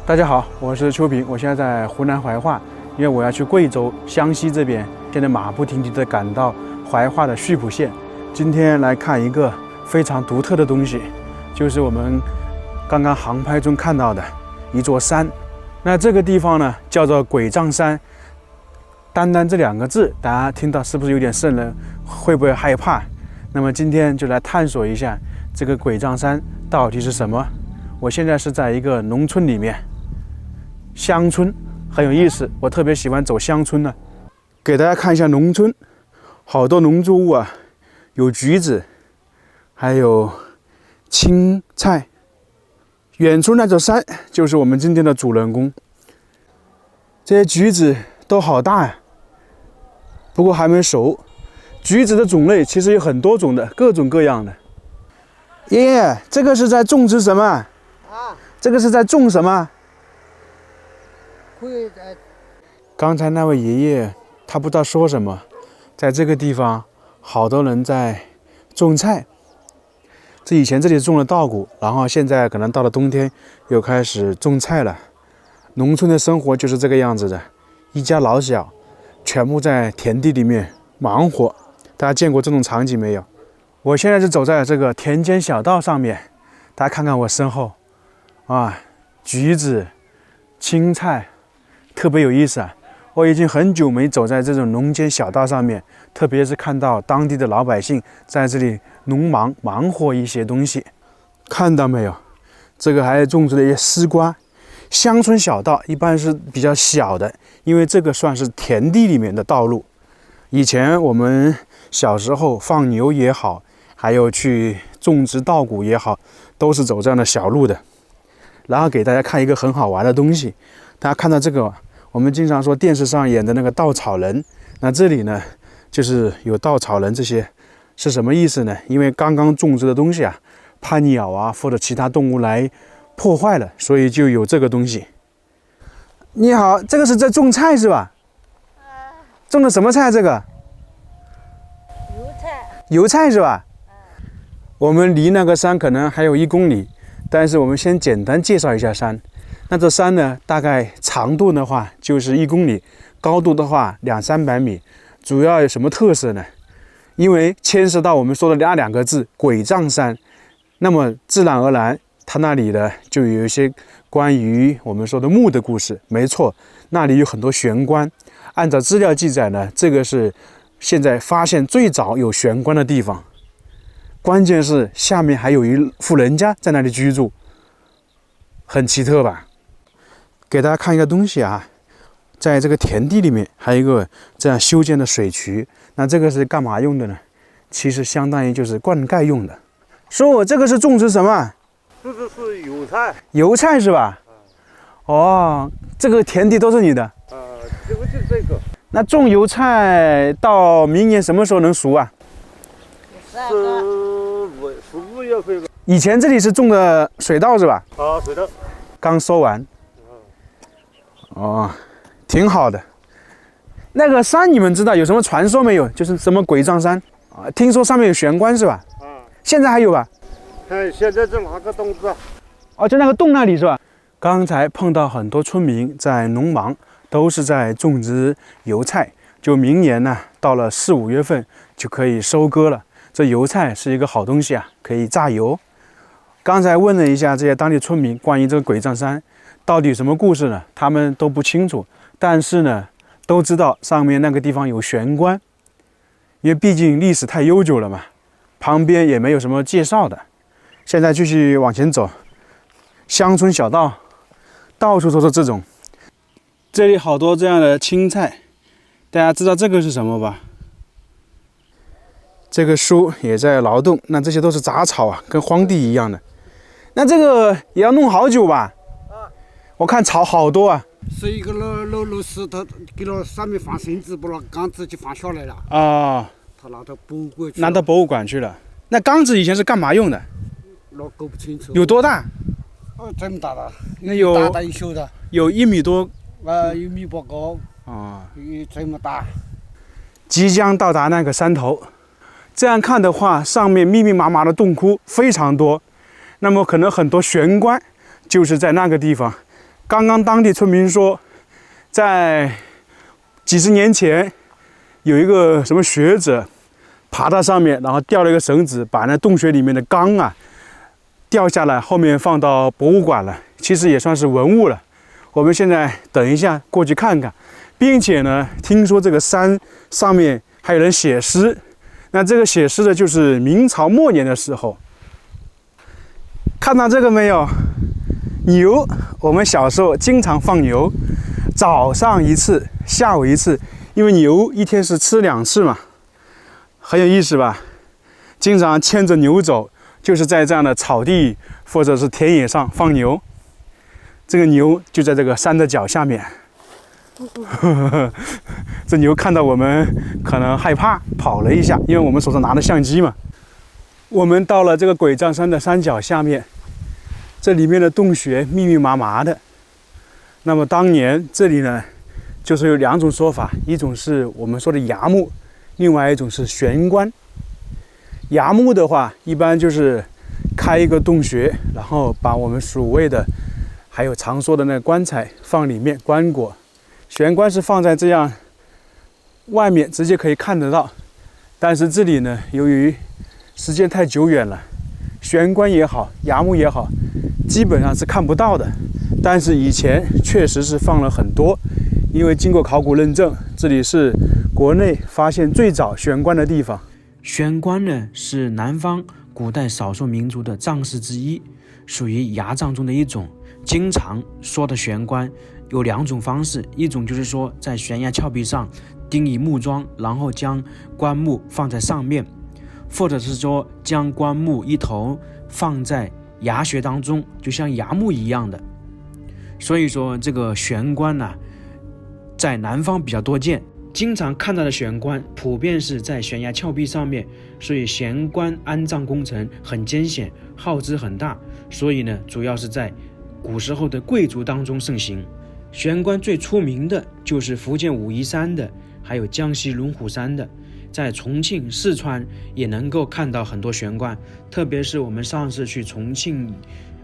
大家好，我是秋平，我现在在湖南怀化，因为我要去贵州湘西这边，现在马不停蹄地赶到怀化的溆浦县。今天来看一个非常独特的东西，就是我们刚刚航拍中看到的一座山。那这个地方呢，叫做鬼杖山。单单这2个字，大家听到是不是有点瘆人？会不会害怕？那么今天就来探索一下这个鬼杖山到底是什么。我现在是在一个农村里面，乡村很有意思，我特别喜欢走乡村呢。给大家看一下农村，好多农作物啊，有橘子，还有青菜。远处那座山就是我们今天的主人公。这些橘子都好大呀，不过还没熟。橘子的种类其实有很多种的，各种各样的。爷爷，这个是在种植什么？啊？这个是在种什么？刚才那位爷爷他不知道说什么，在这个地方好多人在种菜。以前这里种了稻谷，然后现在可能到了冬天又开始种菜了。农村的生活就是这个样子的，一家老小全部在田地里面忙活。大家见过这种场景没有？我现在是走在这个田间小道上面，大家看看我身后啊，橘子、青菜，特别有意思啊！我已经很久没走在这种农间小道上面，特别是看到当地的老百姓在这里忙活一些东西，看到没有？这个还种植了一些丝瓜。乡村小道一般是比较小的，因为这个算是田地里面的道路。以前我们小时候放牛也好，还有去种植稻谷也好，都是走这样的小路的。然后给大家看一个很好玩的东西，大家看到这个，我们经常说电视上演的那个稻草人，那这里呢就是有稻草人，这些是什么意思呢？因为刚刚种植的东西啊，怕鸟啊或者其他动物来破坏了，所以就有这个东西。你好，这个是在种菜是吧？种的什么菜？这个油菜是吧？我们离那个山可能还有1公里，但是我们先简单介绍一下山。那这山呢，大概长度的话就是1公里，高度的话200-300米。主要有什么特色呢？因为牵涉到我们说的那2个字鬼杖山，那么自然而然它那里呢就有一些关于我们说的墓的故事。没错，那里有很多悬棺。按照资料记载呢，这个是现在发现最早有悬棺的地方。关键是下面还有一户人家在那里居住，很奇特吧？给大家看一个东西啊，在这个田地里面还有一个这样修建的水渠。那这个是干嘛用的呢？其实相当于就是灌溉用的。说我这个是种植什么？这个是油菜。油菜是吧？哦，这个田地都是你的？这个就是这个。那种油菜到明年什么时候能熟啊15月份吧。以前这里是种的水稻是吧？啊，水稻。刚收完。哦，挺好的。那个山你们知道有什么传说没有？就是什么鬼杖山啊？听说上面有悬棺是吧？现在还有吧？现在在哪个洞子？哦，就那个洞那里是吧？刚才碰到很多村民在农忙，都是在种植油菜。就明年呢，到了4-5月份就可以收割了。这油菜是一个好东西啊，可以榨油。刚才问了一下这些当地村民关于这个鬼杖山到底有什么故事呢？他们都不清楚，但是呢，都知道上面那个地方有悬棺，因为毕竟历史太悠久了嘛，旁边也没有什么介绍的。现在继续往前走，乡村小道，到处都是这种。这里好多这样的青菜，大家知道这个是什么吧？这个树也在劳动，那这些都是杂草啊，跟荒地一样的。那这个也要弄好久吧？我看草好多啊。是一个老石头，给了上面放绳子，把那杆子就放下来了。啊。他拿到博物馆去。拿到博物馆去了。那缸子以前是干嘛用的？那搞不清楚。有多大？这么大的。那有大大一小的。有1米多。1米多高。有这么大。即将到达那个山头，这样看的话，上面密密麻麻的洞窟非常多。那么可能很多悬棺就是在那个地方刚刚当地村民说，在几十年前，有一个什么学者爬到上面，然后吊了一个绳子，把那洞穴里面的缸啊掉下来，后面放到博物馆了。其实也算是文物了。我们现在等一下过去看看，并且呢，听说这个山上面还有人写诗。那这个写诗的就是明朝末年的时候。看到这个没有？牛，我们小时候经常放牛，早上一次，下午一次，因为牛一天是吃2次嘛，很有意思吧？经常牵着牛走，就是在这样的草地或者是田野上放牛。这个牛就在这个山的脚下面。这牛看到我们可能害怕，跑了一下，因为我们手上拿着相机嘛。我们到了这个鬼杖山的山脚下面，这里面的洞穴密密麻麻的。那么当年这里呢，就是有2种说法，一种是我们说的崖墓，另外一种是悬棺。崖墓的话，一般就是开一个洞穴，然后把我们所谓的还有常说的那个棺材放里面棺椁。悬棺是放在这样外面，直接可以看得到。但是这里呢，由于时间太久远了，悬棺也好，崖墓也好，基本上是看不到的。但是以前确实是放了很多，因为经过考古认证，这里是国内发现最早悬棺的地方。悬棺呢，是南方古代少数民族的葬式之一，属于崖葬中的一种。经常说的悬棺有2种方式，一种就是说在悬崖峭壁上钉以木桩，然后将棺木放在上面，或者是说将棺木一头放在崖穴当中，就像崖墓一样的。所以说这个悬棺呢，在南方比较多见，经常看到的悬棺普遍是在悬崖峭壁上面，所以悬棺安葬工程很艰险，耗资很大，所以呢，主要是在古时候的贵族当中盛行。悬棺最出名的就是福建武夷山的，还有江西龙虎山的，在重庆、四川也能够看到很多悬棺，特别是我们上次去重庆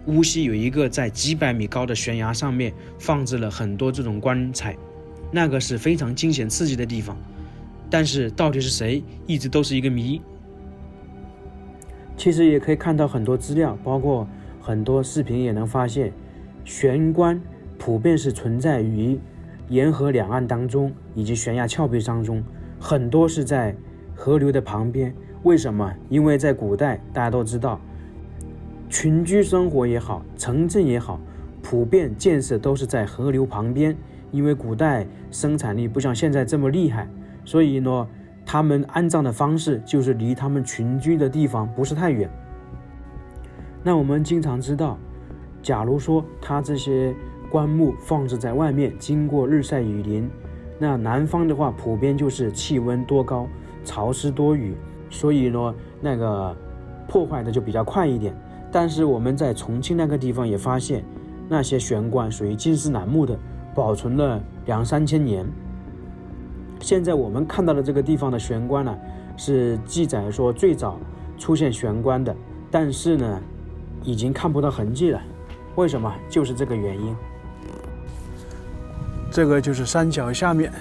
乌溪有一个在几百米高的悬崖上面放置了很多这种棺材，那个是非常惊险刺激的地方，但是到底是谁一直都是一个谜。其实也可以看到很多资料，包括很多视频也能发现，悬棺普遍是存在于沿河两岸当中以及悬崖峭壁当中，很多是在河流的旁边。为什么？因为在古代大家都知道，群居生活也好，城镇也好，普遍建设都是在河流旁边。因为古代生产力不像现在这么厉害，所以呢，他们安葬的方式就是离他们群居的地方不是太远。那我们经常知道，假如说他这些棺木放置在外面，经过日晒雨淋，那南方的话普遍就是气温多高，潮湿多雨，所以呢，那个破坏的就比较快一点。但是我们在重庆那个地方也发现，那些悬棺属于金丝楠木的，保存了2-3千年。现在我们看到的这个地方的悬棺呢，是记载说最早出现悬棺的，但是呢，已经看不到痕迹了。为什么？就是这个原因。这个就是山脚下面，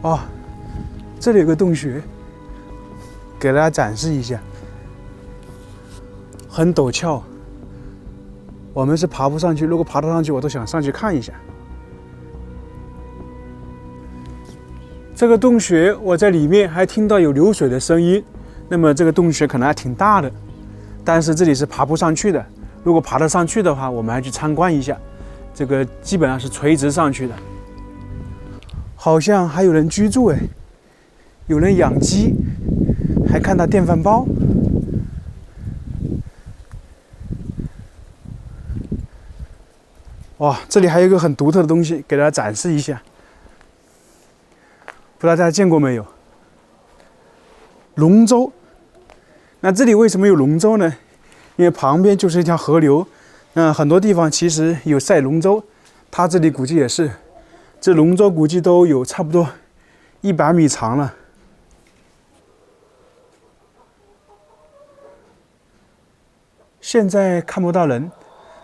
哦，这里有个洞穴，给大家展示一下，很陡峭，我们是爬不上去，如果爬得上去，我都想上去看一下。这个洞穴，我在里面还听到有流水的声音，那么这个洞穴可能还挺大的。但是这里是爬不上去的，如果爬得上去的话，我们还去参观一下。这个基本上是垂直上去的，好像还有人居住哎，有人养鸡，还看到电饭煲。哇，这里还有一个很独特的东西，给大家展示一下，不知道大家见过没有？龙舟。那这里为什么有龙舟呢？因为旁边就是一条河流，那很多地方其实有赛龙舟，它这里估计也是，这龙舟估计都有差不多100米长了。现在看不到人，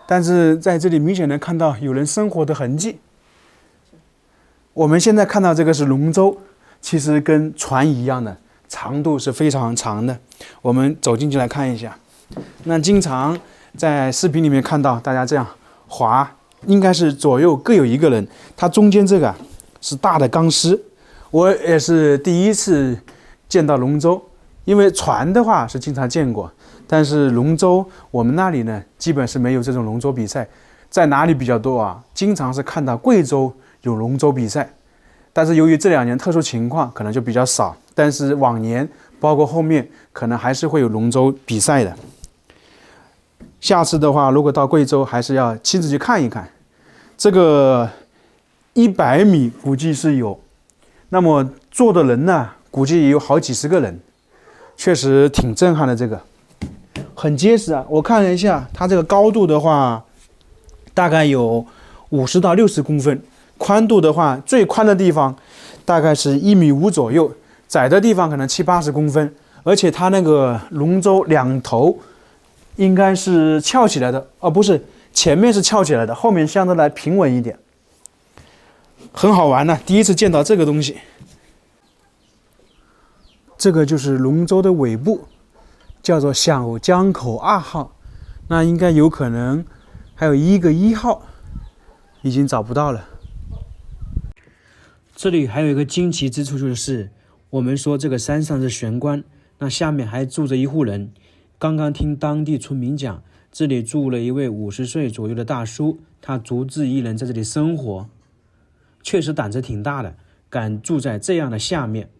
但是在这里明显能看到有人生活的痕迹。我们现在看到这个是龙舟，其实跟船一样的，长度是非常长的。我们走进去来看一下。那经常在视频里面看到大家这样划，应该是左右各有一个人，它中间这个是大的钢丝。我也是第一次见到龙舟，因为船的话是经常见过，但是龙舟我们那里呢基本是没有这种龙舟比赛。在哪里比较多啊？经常是看到贵州有龙舟比赛，但是由于这2年特殊情况，可能就比较少。但是往年包括后面可能还是会有龙舟比赛的。下次的话，如果到贵州，还是要亲自去看一看。这个100米估计是有，那么坐的人呢，估计也有好几十个人，确实挺震撼的。这个很结实啊！我看了一下，它这个高度的话，大概有50到60公分，宽度的话，最宽的地方大概是1.5米左右，窄的地方可能70、80公分。而且它那个龙舟2头应该是翘起来的，不是，前面是翘起来的，后面相对来平稳一点，很好玩呢。第一次见到这个东西。这个就是龙舟的尾部，叫做小江口2号，那应该有可能还有一个1号，已经找不到了。这里还有一个惊奇之处，就是我们说这个山上是悬关，那下面还住着一户人。刚刚听当地村民讲，这里住了一位50岁左右的大叔，他独自一人在这里生活，确实胆子挺大的，敢住在这样的下面。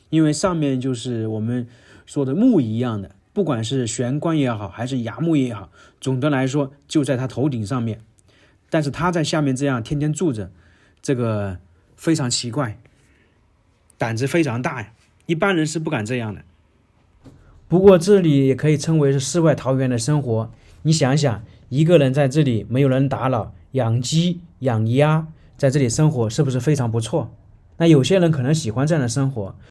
因为上面就是我们说的木一样的，不管是悬关也好，还是崖木也好，总的来说就在他头顶上面。但是他在下面这样天天住着，这个非常奇怪，胆子非常大呀，一般人是不敢这样的。不过这里也可以称为是世外桃源的生活。你想想，一个人在这里没有人打扰，养鸡养鸭，在这里生活是不是非常不错？那有些人可能喜欢这样的生活，